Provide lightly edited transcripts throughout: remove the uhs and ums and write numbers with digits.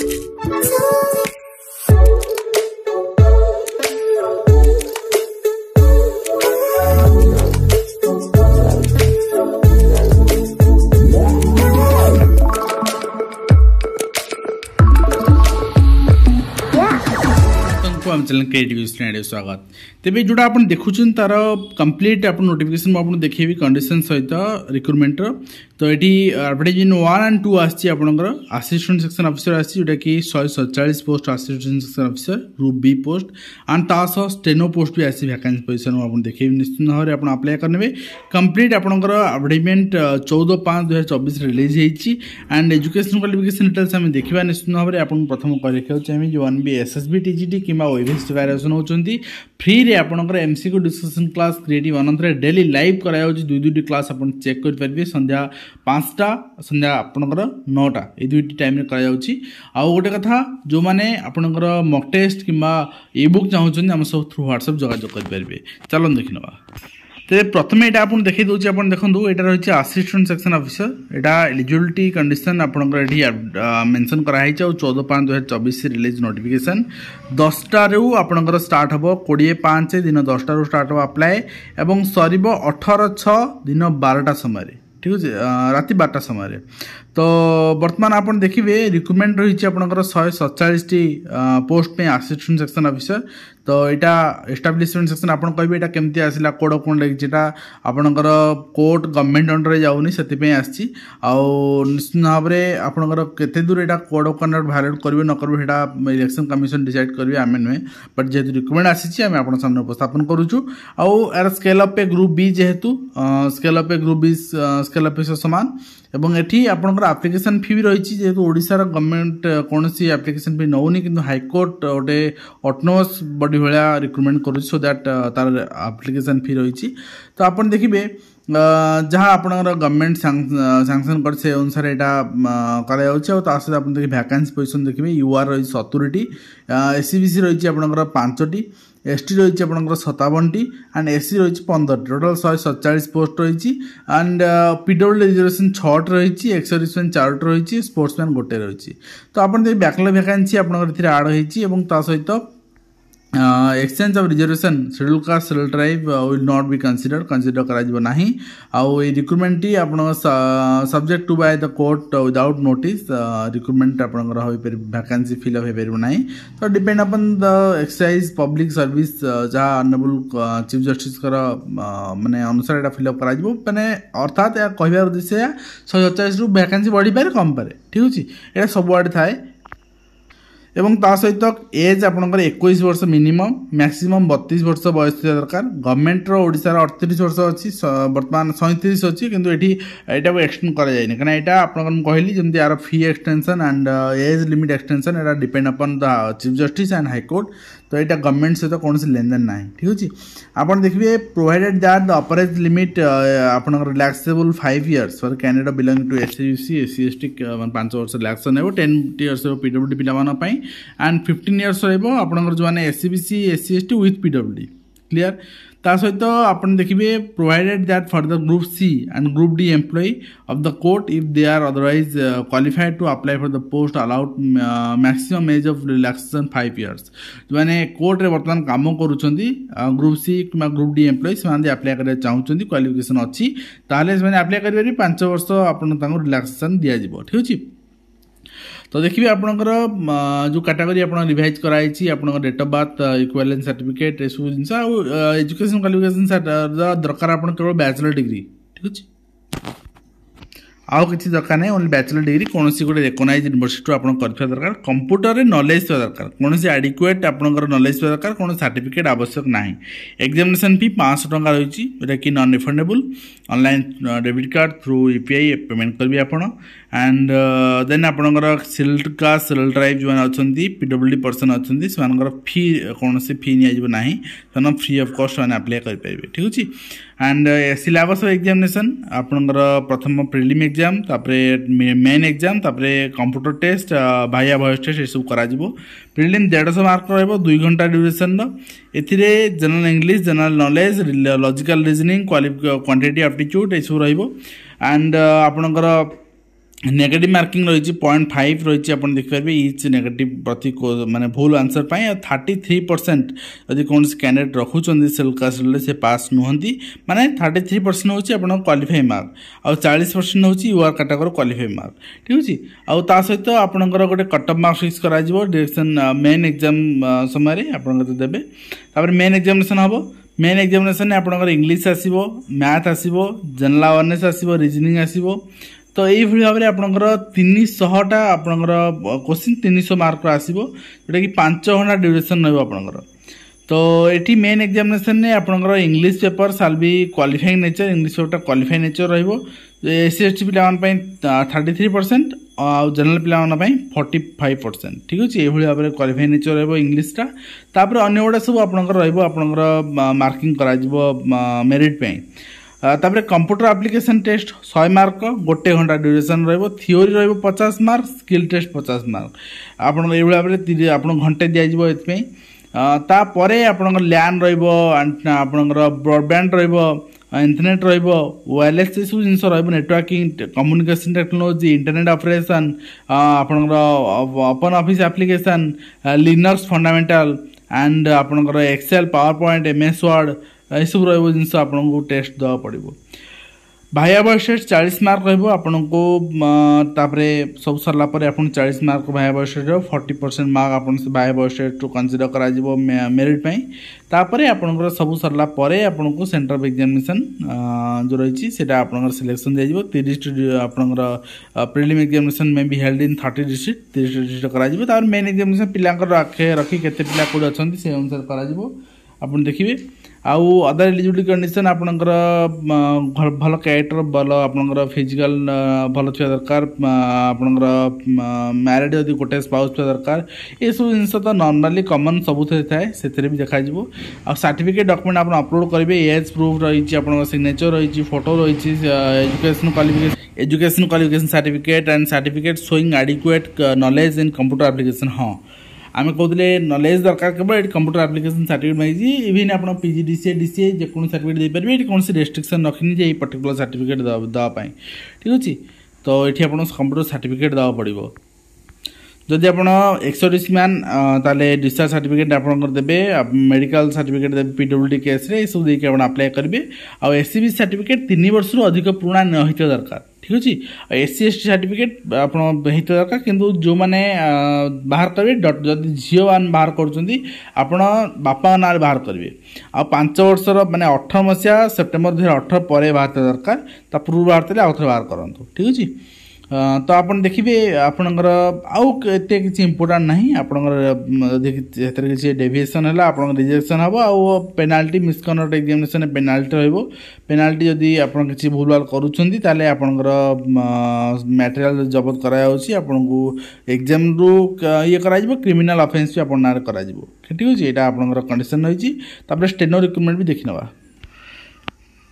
हम channel creative student स्वागत तेज जोड़ा आप देखुन तार कंप्लीट आप नोटिफिकेशन आपको देखी कंडीशन सहित रिक्रुटमेंट तो ये एडवर्टाइजमेंट 1 and 2 आपर असिस्टेंट सेक्शन ऑफिसर जोटा कि 147 post assistant section officer group B post and तास स्टेनो पोस्ट भी आसी वैकेंसी पोजिशन आप देखिए निश्चित भाव में आप अप्लाई करेंगे कंप्लीट आपंकर एडवर्टाइजमेंट 14/5/2024 रिलीज होती एंड एजुकेशन क्वालिफिकेशन डिटेल्स आम देखा निश्चित भाव में आपको प्रथम कह रखा चाहिए जो वन भी एसएसबी टीजीटी कि ओएबीसी प्रिपरेशन होती फ्री रे आपंकर एमसीक्यू डिस्कशन क्लास क्रिएटिव अनंत डेली लाइव कराई दुई दुईटी क्लास आप चेक करेंगे संध्या 5टा संध्या आपंकर 9टा ये दुईटी टाइम आउ गोटे कथा जो मैंने आपंकर मॉक टेस्ट कि ई बुक चाहूँ आम सब थ्रू व्हाट्सएप जोगाजोग करेंगे चलो देखी ना तो प्रथम यहाँ आपको देखी दूसरी आप देखो यहाँ रही है असिस्टेंट सेक्शन ऑफिसर यहाँ एलिजिबिलिटी कंडीशन आपंकर ये मेंशन कराई 14/5/2024 रिलीज नोटिफिकेशन 10टारू आपंकर स्टार्ट हम 20/5 दिन 10टारू स्टार्ट हम अप्लाई एवं सर 18/6 दिन 12टा समय ठीक है राति 12टा समय तो बर्तमान आप देखिए रिक्रुटमेंट रही आपंकर 147 पोस्ट में असिस्टेंट सेक्शन ऑफिसर तो यहाँ एस्टाब्लिशमेंट सेक्शन आप कहे यहाँ केमती आसला कोड कौन लगी आपंकर कोर्ट गवर्नमेंट अंडर जाऊनी से निश्चित भाव में आपंकर केते दूर यहाँ कोड ऑफ कंडक्ट भायोलेट करेंगे न करेंगे इलेक्शन कमिशन डिसाइड करेंगे आम नुहे बट जेहेतु रिक्रुटमेंट आसी आम आप सामने उपस्थापन करूँ आर स्केल अप पे ग्रुप बी जेहेतु स्केल अप पे ग्रुप बी स्केल अप पे सामान एवं एटी आपंकर एप्लिकेशन फी भी रही जेहेतु ओडिशार गवर्नमेंट कौन एप्लिकेशन फी नौनी कि हाईकोर्ट गोटे ऑटोनोमस बॉडी भाया रिक्रुटमेंट करुँच सो दैट तार एप्लिकेशन फी रही तो आप देखिए जहाँ आपंकर गवर्नमेंट सैंक्शन कर से अनुसार यहाँ कर आप देखिए वैकेंसी पोजिशन देखिए यूआर रही 70टी एससीबीसी रही आपंकर 5टी एसटी रही आपंकर 57टी एंड एससी रही 15टी टोटाल 147 पोस्ट रही एंड पीडब्ल्यू रिजर्वेशन 6टी रही एक्स सर्विसमैन 4टी रही स्पोर्ट्समैन 1 रही तो आप बैकलॉग वैकेंसी आपंकर आड होती सहित exchange of reservation schedule caste schedule tribe will not be consider करा नाही आउ ए रिक्रुटमेंट आप subject to by the court without notice recruitment आपंकर वैकेंसी फिलअप हो पार ना तो depend upon the exercise public service जहाँ ऑनरेबल चीफ जस्टिस माने अनुसार यहाँ फिलअप करा माने अर्थात या कहबार उद्देश्य 147 रु वैकेंसी बढ़ी पारे कम पारे ठीक अच्छे यहाँ सबुआड़े थाए एवं ता सहित एज आपंकर 21 वर्ष मिनिमम मैक्सिमम 32 वर्ष बयस दरकार गवर्नमेंट ओडिशार 38 वर्ष अच्छी बर्तमान 37 अच्छी किंतु यहाँ एक्सटेंड कराए कहीं यहाँ आप कहली जमी यार fee extension and age limit extension यहाँ depend upon the chief justice and high court तो यहाँ गवर्नमेंट सहित कौन लेन देन ना ठीक अच्छे आप देखिए provided that the upper age limit आपंकर relaxable 5 years for candidate belonging to SC BC SC ST 5 वर्ष रिलैक्सेशन हो 10 years पीडब्ल्यूडी पिला एंड 15 years आपंकर जो मैंने SC BC SC ST with PWD clear ता सहित आप देखिए provided that for the group C and group D employee of the court if they are otherwise qualified to apply for the post allowed maximum age of relaxation 5 years जो मैंने court रे वर्तमान काम करुँच group C कि group D employee से apply करने चाहते qualification अच्छी ताले से अप्लाई करेंगे 5 वर्ष आपको रिलैक्सेशन दि जाव ठीक अच्छे तो देखिए आपंकर जो कैटेगरी आप रिवाइज कराई आप date of birth equivalence certificate ये सब जिन एजुकेशन क्वालिफिकेशन दरकार आप केवल बैचलर डिग्री ठीक अच्छे आउ किसी दरकार नहीं ओनली बैचलर डिग्री कौन गोटे रेकग्नाइज यूनिवर्सिटी आप दरकार कंप्यूटर नॉलेज दरकार कौन एडिक्वेट आपंकर नॉलेज दरकार कौन सर्टिफिकेट आवश्यक ना एग्जामिनेशन फी 500 टंका रही है कि non refundable online debit card through UPI payment करेंगे आपड़ एंड देन आपंकर शेड्यूल कास्ट शेड्यूल ट्राइब जो अच्छा पीडब्ल्यूडी पर्सन अच्छा फी कौन फी ना फ्री ऑफ कॉस्ट मैंने अप्लाई करेंगे ठीक अच्छे एंड सिलेबस ऑफ एग्जामिनेशन आपंकर प्रथम prelim exam main exam computer test भाया वॉइस टेस्ट ये सब करा प्रिलिम 150 मार्क रहा 2 घंटा duration general English general knowledge logical reasoning quantity aptitude ये सब एंड आपंकर नेगेटिव मार्किंग रही 0.5 रही आप देखिए इच नेगेटिव प्रति माने भूल आंसर पाई 33% यदि कौन कैंडिडेट रखुच्च सेल्फ कास्ट से पास नुहति माने 33% हूँ आप क्वालिफाई मार्क और 40% हूँ यूआर कैटेगोरी क्वालिफाई मार्क ठीक अच्छे आउ ता सहित आपंकर गोटे कटअप मार्क्स फिक्स कर डायरेक्शन मेन एग्जाम समय आप देते मेन एग्जामिनेशन हम मेन एग्जामिनेशन आपंकर इंग्लीश आसो मैथ आसो जनरल अवेयरनेस आसो रीजनिंग आसो तो यही भाव में आपंकर 300टा आपंकर क्वेश्चन 300 मार्क आसो जोटा कि 5 घंटा ड्यूरेशन रहा तो ये मेन एग्जामिनेशन में आपंकर इंग्लीश पेपर साल भी qualifying nature English paper qualify nature रसी एसटी पे 33% और जनरल पे 45% ठीक अच्छे ये भाव में क्वालिफाई नेचर रहा तापर अन्य गुड़ा सब आपंकर मार्किंग कर मेरिट पे तापर कंप्यूटर एप्लिकेशन टेस्ट 100 मार्क 1 घंटा ड्यूरेशन थियोरी रही 50 मार्क स्किल टेस्ट 50 मार्क आप घंटे दिज्व तापर आप लैन रहा ब्रॉडबैंड इंटरनेट वायरलेस सब जिन networking communication technology internet operation आपंकर open office application Linux fundamental and आपंकर Excel PowerPoint MS Word यह सब जिन आपको टेस्ट देवा पड़ो भाया बॉयस टेस्ट 40 मार्क आपको सब सरला आप 40 मार्क भाया बॉयस टेस्ट 40% मार्क आप भाया बॉयस टेस्ट कनसीडर कर मेरिट तापर आपंकर सब सरला आपको सेंटर ऑफ एग्जामिनेशन जो रही आप सिलेक्शन दिज्व 30 आपंकर प्रिलिम एग्जामिनेशन में भी हेल्ड इन 30 डिस्ट्रिक्ट 30 डिस्ट्रिक्ट कर मेन एग्जामिनेशन पिलांकर आखे रखी केते पिला कोड अच्छा से अनुसार कर देखिए आउ अदर एलिजिबिलिटी कंडीशन आपंकर भल कैरेक्टर भल आपंकर फिजिकल भल थी दरकार आपंकर मैरिड यदि गोटे स्पाउस थी दरकार ये सब जिन तो नॉर्मली कॉमन सब थाए से भी देखा आ सर्टिफिकेट डॉक्यूमेंट आप अपलोड करेंगे एज प्रूफ रही आप सिग्नेचर रही फोटो रही education qualification certificate and certificate showing adequate knowledge in computer application हाँ आम कहते नॉलेज दरकार केवल ये कंप्यूटर एप्लिकेशन सर्टिफिकेट मांगी इवन आप पीजी डीसीए डीसीए जो सर्टिफिकेट दे पारे ये कौन रेस्ट्रिक्शन रखनी ये पर्टिकुलर सर्टिफिकेट देवाई ठीक अच्छे तो ये आप कंप्यूटर सर्टिफिकेट देवा पड़ो जदि आप एक्सोडिस मैन ताले डिस्चार्ज सर्टिफिकेट आप देवे मेडिकल सर्टिफिकेट देवे पीडब्ल्यूडी केस रे सब देके आप अप्लाई करेंगे आउ एससीबी सर्टिफिकेट 3 वर्ष अधिक पुराना न होता दरकार ठीक अच्छे एससी एसटी सर्टिफिकेट आप दरकार किंतु जो मैंने बाहर करेंगे जदि झील मान बाहर कर बापा ना बाहर करेंगे आ 5 वर्षर माने 18 मसीहा सेप्टेम्बर 2018 पर बाहर पूर्व बाहर आउ थे बाहर करूँ ठीक अच्छे तो आप देखिए आपणकर आउ एत किसी इम्पोर्टाट ना आपंकर किसी डेविएसन है आप रिजेक्शन हम आउ penalty misconduct examination penalty penalty जदि आप किसी भूल भाल करुँच आपंकर मटेरियल जबत कराको एग्जाम रू ये क्रिमिनल ऑफेंस भी आप ना कर ठीक अच्छे यहाँ आपंकर कंडीशन रही स्टेनो रिक्रुटमेंट भी देखी नवा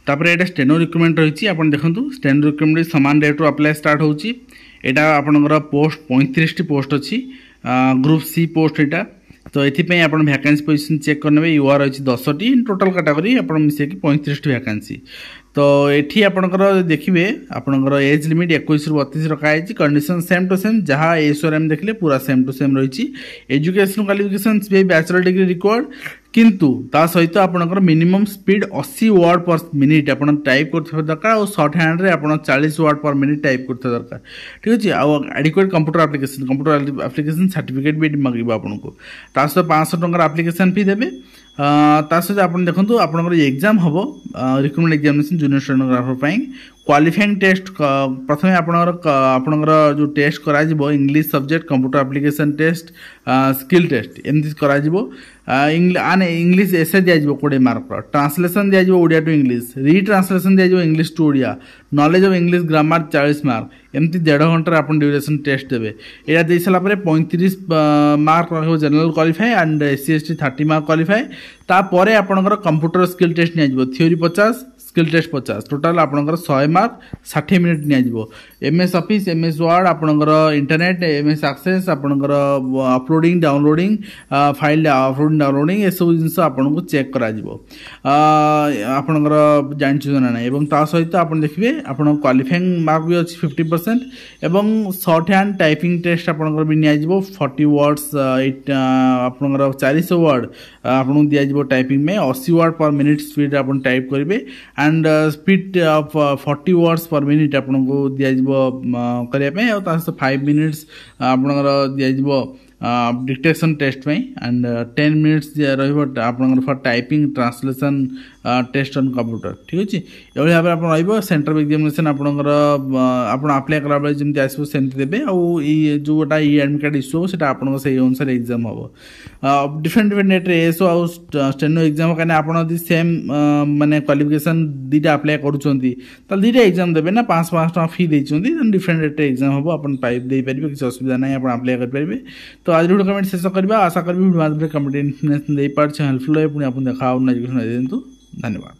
तापर ये स्टेनो रिक्रुटमेंट रही आप देखो स्टेनो रिक्रुटमेंट सामान डेट अप्लाई स्टार्ट होची एटा आपनकर पोस्ट 35 पोस्ट अच्छी ग्रुप सी पोस्ट यहाँ तो ये आप वैकेंसी पोजिशन चेक करने यूआर रही 10टी टोटाल कैटेगरी आप मिसेक 35 वैकेंसी तो ये आपंकर देखिए आपंकर एज लिमिट 21 ରୁ 32 रखाई कंडीशन सेम टू सेम जहाँ एसओआरएम देखले पूरा सेम टू सेम रही education qualification bachelor degree required किंतु ता सहित आपंकर minimum speed 80 word per minute आप टाइप कर दरकार और शॉर्ट हैंड रे आप 40 वर्ड पर मिनिट टाइप कर दरकार ठीक अच्छे आडिक्वेट कंप्यूटर एप्लिकेशन सर्टिफिकेट भी मांगे आपको ता सहित 500 टंकार एप्लिकेशन फी देवे ता सहित आप देखो आपंकर एग्जाम हम recruitment examination junior stenographer qualifying test प्रथम आपंकर जो टेस्ट करा English subject computer application test skill test एमती करा इंग्लिश एसे दिज्व 20 मार्क ट्रांसलेशन दिज्व ओडिया टू इंग्लिश रिट्रांसलेशन दिज्व English to Odia knowledge of English grammar 40 mark एमती 1.5 घंटे आप ड्यूरेशन टेस्ट देवे यहाँ दे सारापर 35 मार्क रहा general qualify and SC ST 30 mark qualify तापर आपंकर कंप्यूटर स्किल टेस्ट नि थ्योरी 50 स्किल टेस्ट 50 टोटाल आपनकर 100 मार्क 60 मिनिट निया एमएस ऑफिस एमएस वर्ड आपनकर इंटरनेट एमएस एक्सेस आपनकर uploading downloading file uploading downloading ए सब जिनस आपनको चेक करा जिवो आपनकर जानछु ना नै एवं ता सहित आपन देखिबे आपन क्वालिफाइंग मार्क भी अछि 50% एवं शॉर्ट हैंड टाइपिंग टेस्ट आपनकर भी निया जिवो 40 वर्ड्स आपनकर 400 वर्ड आपन दिया जिवो टाइपिंग में 80 वर्ड पर मिनिट स्पीड आपन टाइप करिवे and speed of 40 words per minute आपको दिया करिया पे और 5 मिनिट्स आपनकर दिया डिक्टेशन टेस्ट में एंड 10 मिनिट्स रहिबो आपनकर for typing translation test on computer ठीक अछि एवले भाबे आपन रहिबो सेंटर एग्जामिनेशन आपनकर आपन अप्लाई करा बेले जेमति आसीबो सेमति देबे और ई जोटा ई एडमिट कार्ड इश्यू सेटा आपन से अनुसार एग्जाम हो डिफरेंट डेट रे एसओ और स्टेनो एग्जाम कने आपन दि सेम माने क्वालिफिकेशन दीटा अप्लाई करूचंती त दीटा एग्जाम देबे ना 5 टका फी देचंती डिफरेंट डेट रे एग्जाम हो आपन पाइप दे परिबे किछ असुविधा नै आपन अप्लाई कर परिबे तो आज वीडियो कमेंट शेष करबा आशा करबी वीडियो माध्यम रे कमेंट इन्फॉर्मेशन दे पार छ हेल्पफुल है पुनी आपन देखा और एजुकेशन देंतु धन्यवाद।